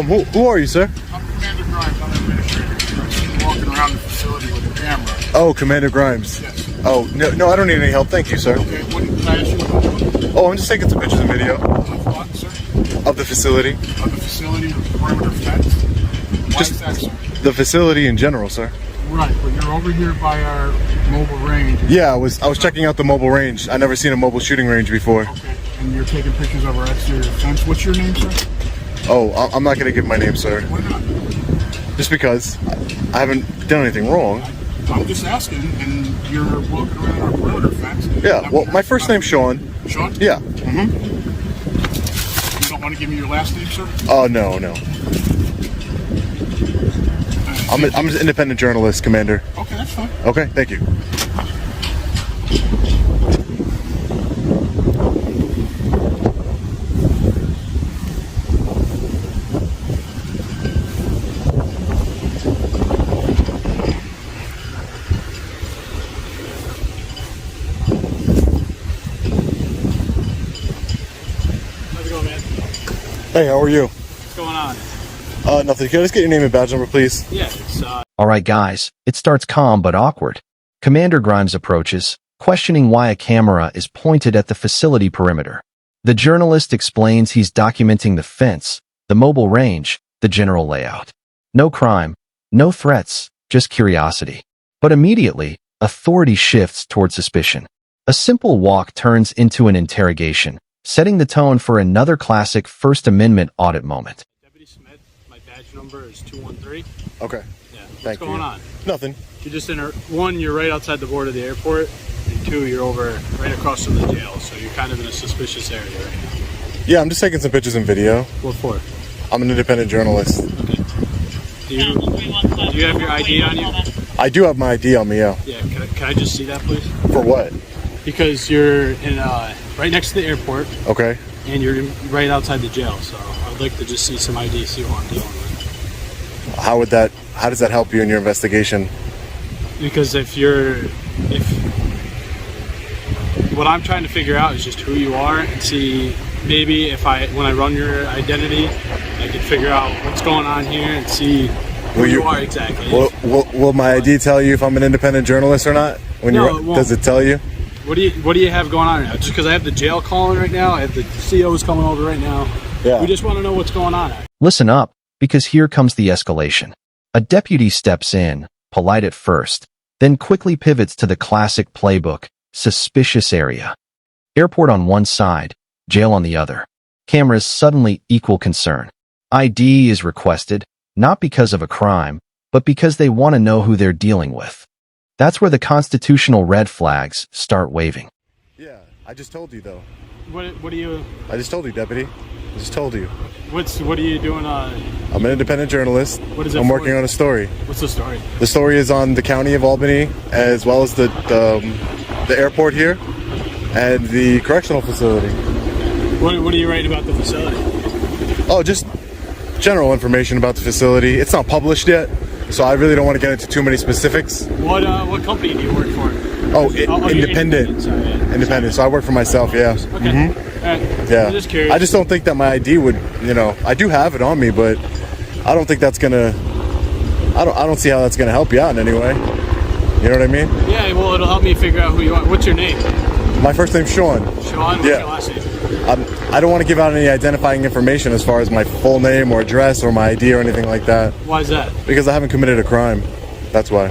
Who are you, sir? I'm Commander Grimes. I'm an administrator. I've seen you walking around the facility with a camera. Oh, Commander Grimes. Yes. Oh, no, I don't need any help. Thank you, sir. Okay, what can I ask you? Oh, I'm just taking some pictures and video Of what, sir? of the facility. Of the facility, the perimeter fence? Why is that, sir? The facility in general, sir. Right, but you're over here by our mobile range. Yeah, I was checking out the mobile range. I never seen a mobile shooting range before. Okay, and you're taking pictures of our exterior fence. What's your name, sir? Oh, I'm not gonna give my name, sir. Why not? Just because I haven't done anything wrong. I'm just asking, and you're walking around our perimeter fence. Yeah, well, my first name's Sean. Sean? Yeah. You don't want to give me your last name, sir? Oh, no. I'm an independent journalist, Commander. Okay, that's fine. Okay, thank you. How's it going, man? Hey, how are you? What's going on? Nothing. Can I just get your name and badge number, please? Yeah, it's Alright guys, it starts calm but awkward. Commander Grimes approaches, questioning why a camera is pointed at the facility perimeter. The journalist explains he's documenting the fence, the mobile range, the general layout. No crime, no threats, just curiosity. But immediately, authority shifts toward suspicion. A simple walk turns into an interrogation, setting the tone for another classic First Amendment audit moment. Deputy Smith. My badge number is 213. Okay. Yeah. Thank What's going you. on? Nothing. You're just one, you're right outside the border of the airport, and two, you're over right across from the jail, so you're kind of in a suspicious area right now. Yeah, I'm just taking some pictures and video. What for? I'm an independent journalist. Okay. Do you have your ID on you? I do have my ID on me, yeah. Yeah. Can I just see that, please? For what? Because you're in right next to the airport, Okay. and you're right outside the jail, so I'd like to just see some ID, see what I'm dealing with. How does that help you in your investigation? Because if what I'm trying to figure out is just who you are and see maybe when I run your identity, I can figure out what's going on here and see who you are exactly. Will my ID tell you if I'm an independent journalist or not? No, it won't. Does it tell you? What do you have going on right now? Just because I have the jail calling right now, I have the COs coming over right now. Yeah. We just want to know what's going on. Listen up, because here comes the escalation. A deputy steps in, polite at first, then quickly pivots to the classic playbook, suspicious area. Airport on one side, jail on the other. Cameras suddenly equal concern. ID is requested, not because of a crime, but because they want to know who they're dealing with. That's where the constitutional red flags start waving. Yeah, I just told you though. What do you? I just told you, deputy. I just told you. What are you doing? I'm an independent journalist. What is it I'm for? working on a story. What's the story? The story is on the county of Albany, as well as the airport here, and the correctional facility. What are you writing about the facility? Oh, just general information about the facility. It's not published yet, so I really don't want to get into too many specifics. What company do you work for? Oh, you're independent. Sorry, yeah. Independent. So I work for myself. Yeah. Okay. Mhm. All right. Yeah. I'm just curious. I just don't think that my ID would. I do have it on me, but I don't think that's gonna. I don't see how that's gonna help you out in any way. You know what I mean? Yeah. Well, it'll help me figure out who you are. What's your name? My first name's Sean. Sean. What's Yeah. your last name? I don't want to give out any identifying information as far as my full name or address or my ID or anything like that. Why is that? Because I haven't committed a crime. That's why.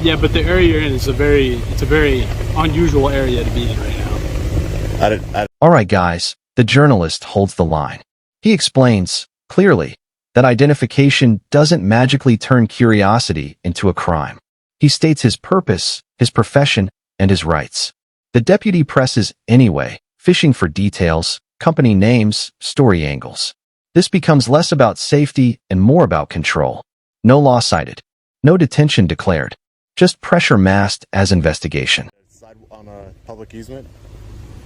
Yeah, but the area you're in is a very unusual area to be in right now. Alright guys, the journalist holds the line. He explains, clearly, that identification doesn't magically turn curiosity into a crime. He states his purpose, his profession, and his rights. The deputy presses anyway, fishing for details, company names, story angles. This becomes less about safety and more about control. No law cited. No detention declared. Just pressure masked as investigation. On a public easement?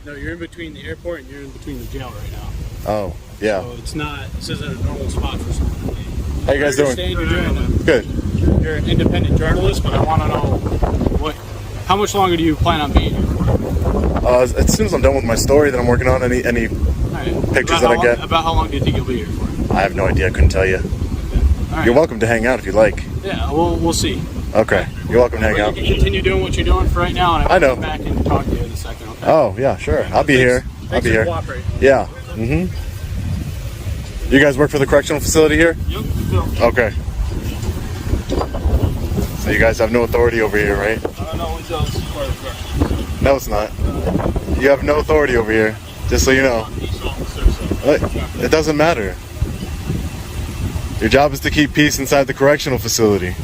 No, you're in between the airport and you're in between the jail right now. Oh, yeah. So this isn't a normal spot for someone to be. How you guys doing? Good. You're an independent journalist, but I want to know how much longer do you plan on being here for? As soon as I'm done with my story that I'm working on, any Right. pictures that I get. About how long do you think you'll be here for? I have no idea. I couldn't tell you. All right. You're welcome to hang out if you like. Yeah, we'll see. Okay. You're welcome to hang out. You can continue doing what you're doing for right now, and I know. Come back and talk to you in a second. Okay. Oh, yeah, sure. I'll be here. I'll be here. Yeah. Mm-hmm. You guys work for the correctional facility here? Yep. Okay. So you guys have no authority over here, right? No, it's part of the correctional. No, it's not. You have no authority over here, just so you know. It doesn't matter. Your job is to keep peace inside the correctional facility.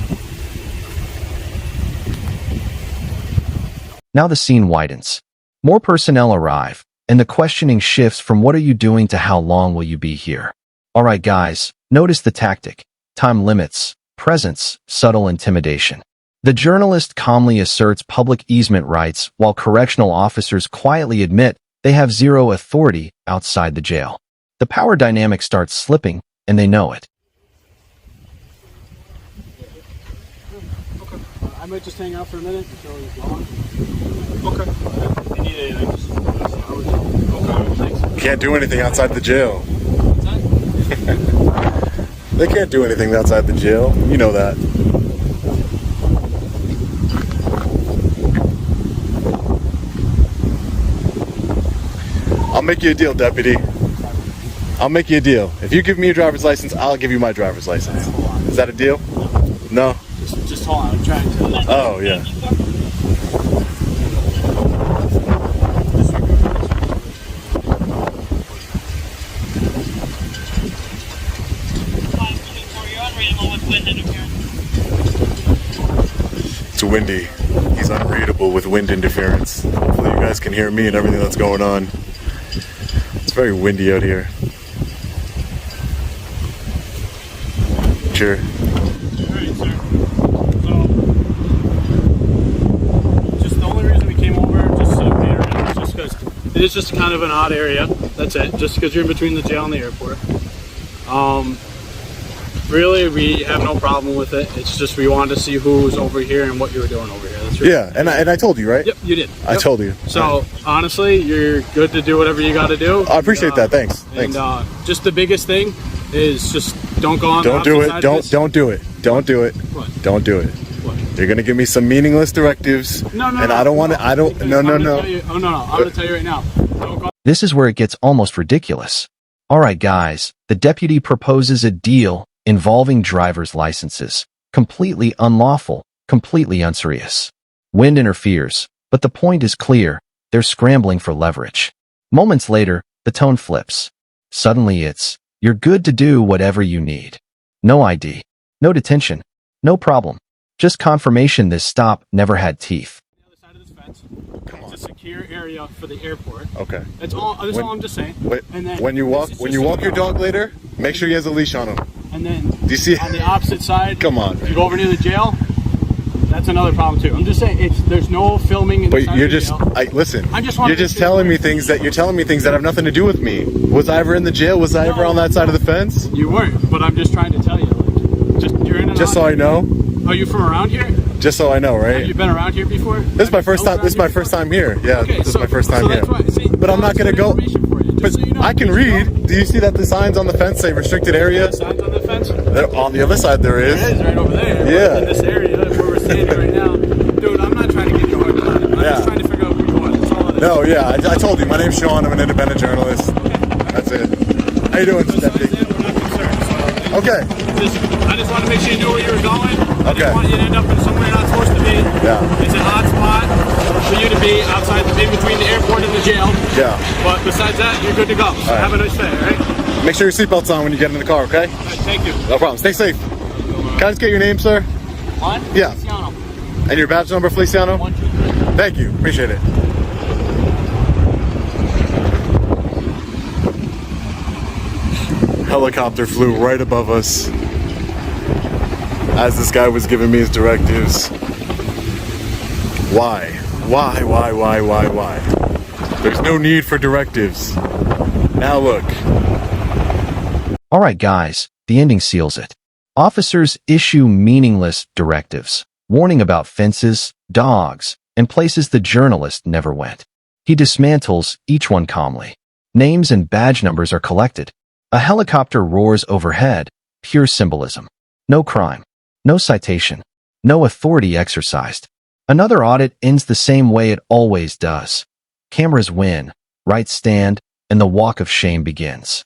Now the scene widens. More personnel arrive, and the questioning shifts from what are you doing to how long will you be here. Alright guys, notice the tactic. Time limits, presence, subtle intimidation. The journalist calmly asserts public easement rights while correctional officers quietly admit they have zero authority outside the jail. The power dynamic starts slipping, and they know it. Okay. I might just hang out for a minute until he's gone. Okay. If you need anything, just okay, thanks. Can't do anything outside the jail. They can't do anything outside the jail. You know that. I'll make you a deal, deputy. I'll make you a deal. If you give me your driver's license, I'll give you my driver's license. Is that a deal? No? Just hold on. I'm trying to... Oh, yeah. It's windy. He's unreadable with wind interference. Hopefully you guys can hear me and everything that's going on. It's very windy out here. Sure. Alright, sir. So, just the only reason we came over, just so the area, is just because it is just kind of an odd area. That's it. Just because you're in between the jail and the airport. Really, we have no problem with it. It's just we wanted to see who was over here and what you were doing over here. That's really Yeah, and I told you, right? Yep, you did. I told you. So, honestly, you're good to do whatever you got to do. I appreciate that. Thanks. Thanks. And just the biggest thing is just don't go on Don't the do opposite it. side of Don't this. don't do it. Don't do it. What? Don't do it. What? You're gonna give me some meaningless directives. No, and I don't want to. I don't. No, no, no. I'm going to tell you right now. Don't go. This is where it gets almost ridiculous. Alright guys, the deputy proposes a deal involving driver's licenses. Completely unlawful, completely unserious. Wind interferes, but the point is clear. They're scrambling for leverage. Moments later, the tone flips. Suddenly it's, you're good to do whatever you need. No ID. No detention. No problem. Just confirmation this stop never had teeth. The other side of this fence. It's a secure area for the airport. Okay. That's all I'm just saying. Wait, And then when you walk your dog later, make sure he has a leash on him. And then Do you see? on the opposite side, Come on, if you go over near the jail, that's another problem too. I'm just saying there's no filming in the But side you're of the just, jail. listen. I just wanna You're make just sure telling me you're- things that you're telling me things that have nothing to do with me. Was I ever in the jail? Was I ever on that side of the fence? You weren't, but I'm just trying to tell you. Like, just you're in and Just out so I here. know. Are you from around here? Just so I know, Have right? you been around here before? This is my first time. This is my first time here. Yeah, Okay, this is my first time so here. that's why, see, But I'm not gonna go. But Just so you know, I can read. Do you see that the signs on the fence say restricted area? Signs on the fence. On the other side there is. It is right over there. Yeah. In this area where we're standing right now. Dude, I'm not trying to get you a hard time. I'm Yeah. just trying to figure out who you are. That's all it is. No, yeah, I told you. My name's Sean. I'm an independent journalist. That's it. How you doing, Besides deputy? that, we're not concerned. So Okay. I just want to make sure you knew where you were going. I Okay. didn't want you to end up in somewhere you're not supposed to be. Yeah. It's an odd spot for you to be outside, in between the airport and the jail. Yeah. But besides that, you're good to go. So right. have a nice day, all right? Make sure your seatbelt's on when you get in the car, okay? All right, thank you. No problem. Stay safe. Can I just get your name, sir? What? Yeah. Feliciano. And your badge number, Feliciano? 1, 2, 3. Thank you. Appreciate it. Helicopter flew right above us as this guy was giving me his directives. Why? Why? There's no need for directives. Now look. Alright guys, the ending seals it. Officers issue meaningless directives, warning about fences, dogs, and places the journalist never went. He dismantles each one calmly. Names and badge numbers are collected. A helicopter roars overhead, pure symbolism. No crime. No citation. No authority exercised. Another audit ends the same way it always does. Cameras win, rights stand, and the walk of shame begins.